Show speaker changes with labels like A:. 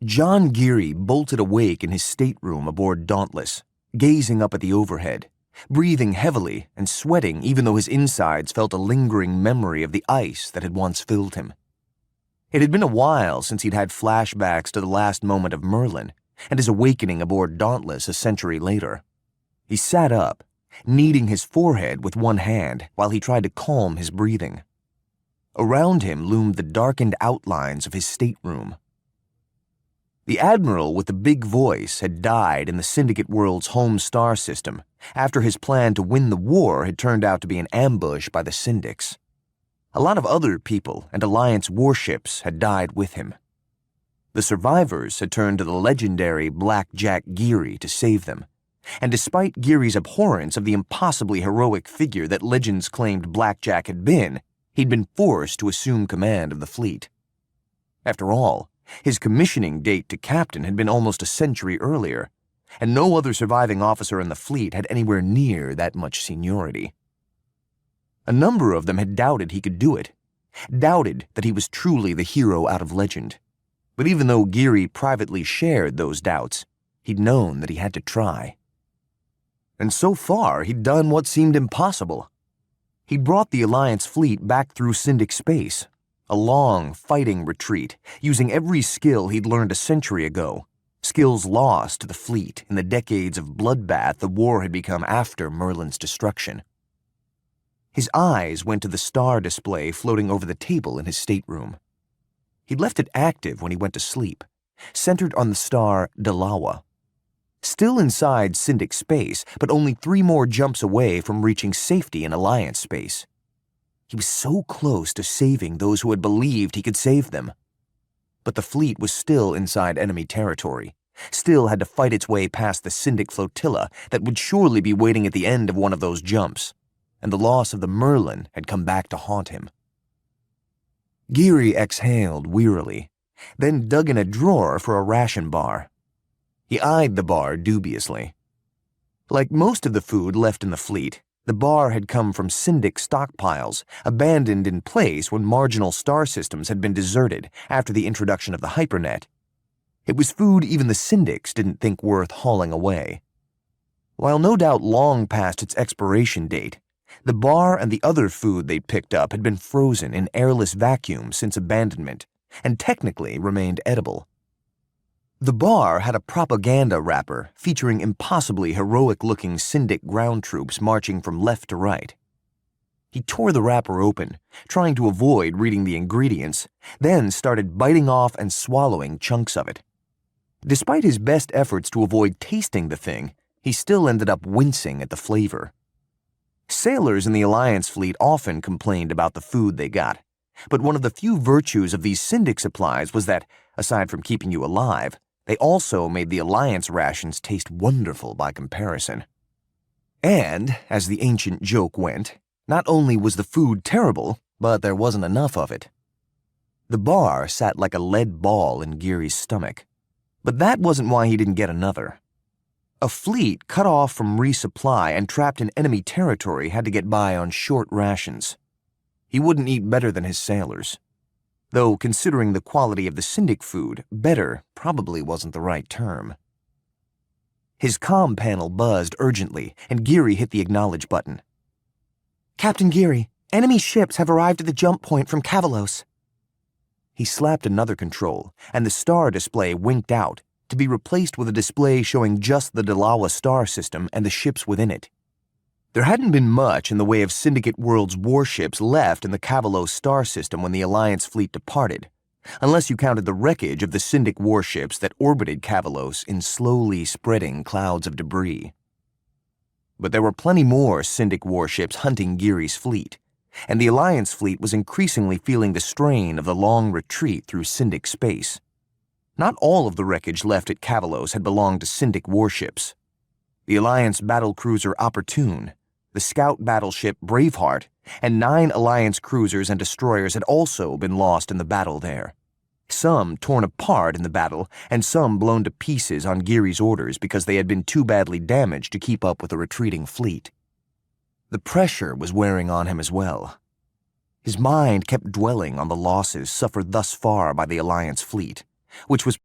A: John Geary bolted awake in his stateroom aboard Dauntless, gazing up at the overhead, breathing heavily and sweating even though his insides felt a lingering memory of the ice that had once filled him. It had been a while since he'd had flashbacks to the last moment of Merlin and his awakening aboard Dauntless a century later. He sat up, kneading his forehead with one hand while he tried to calm his breathing. Around him loomed the darkened outlines of his stateroom. The admiral with the big voice had died in the Syndicate Worlds' home star system after his plan to win the war had turned out to be an ambush by the Syndics. A lot of other people and Alliance warships had died with him. The survivors had turned to the legendary Black Jack Geary to save them, and despite Geary's abhorrence of the impossibly heroic figure that legends claimed Black Jack had been, he'd been forced to assume command of the fleet. After all, his commissioning date to captain had been almost a century earlier, and no other surviving officer in the fleet had anywhere near that much seniority. A number of them had doubted he could do it, doubted that he was truly the hero out of legend. But even though Geary privately shared those doubts, he'd known that he had to try. And so far, he'd done what seemed impossible. He'd brought the Alliance fleet back through Syndic space, a long, fighting retreat, using every skill he'd learned a century ago, skills lost to the fleet in the decades of bloodbath the war had become after Merlin's destruction. His eyes went to the star display floating over the table in his stateroom. He'd left it active when he went to sleep, centered on the star Dalawa. Still inside Syndic space, but only 3 more jumps away from reaching safety in Alliance space. He was so close to saving those who had believed he could save them. But the fleet was still inside enemy territory, still had to fight its way past the Syndic flotilla that would surely be waiting at the end of one of those jumps, and the loss of the Merlin had come back to haunt him. Geary exhaled wearily, then dug in a drawer for a ration bar. He eyed the bar dubiously. Like most of the food left in the fleet, the bar had come from Syndic stockpiles, abandoned in place when marginal star systems had been deserted after the introduction of the hypernet. It was food even the Syndics didn't think worth hauling away. While no doubt long past its expiration date, the bar and the other food they'd picked up had been frozen in airless vacuums since abandonment, and technically remained edible. The bar had a propaganda wrapper featuring impossibly heroic-looking Syndic ground troops marching from left to right. He tore the wrapper open, trying to avoid reading the ingredients, then started biting off and swallowing chunks of it. Despite his best efforts to avoid tasting the thing, he still ended up wincing at the flavor. Sailors in the Alliance fleet often complained about the food they got, but one of the few virtues of these Syndic supplies was that, aside from keeping you alive, they also made the Alliance rations taste wonderful by comparison. And, as the ancient joke went, not only was the food terrible, but there wasn't enough of it. The bar sat like a lead ball in Geary's stomach, but that wasn't why he didn't get another. A fleet cut off from resupply and trapped in enemy territory had to get by on short rations. He wouldn't eat better than his sailors. Though, considering the quality of the Syndic food, better probably wasn't the right term. His comm panel buzzed urgently, and Geary hit the acknowledge button. "Captain Geary, enemy ships have arrived at the jump point from Kavalos." He slapped another control, and the star display winked out, to be replaced with a display showing just the Dalawa star system and the ships within it. There hadn't been much in the way of Syndicate Worlds warships left in the Kavalos star system when the Alliance fleet departed, unless you counted the wreckage of the Syndic warships that orbited Kavalos in slowly spreading clouds of debris. But there were plenty more Syndic warships hunting Geary's fleet, and the Alliance fleet was increasingly feeling the strain of the long retreat through Syndic space. Not all of the wreckage left at Kavalos had belonged to Syndic warships. The Alliance battlecruiser Opportune, the scout battleship Braveheart, and 9 Alliance cruisers and destroyers had also been lost in the battle there. Some torn apart in the battle, and some blown to pieces on Geary's orders because they had been too badly damaged to keep up with the retreating fleet. The pressure was wearing on him as well. His mind kept dwelling on the losses suffered thus far by the Alliance fleet, which was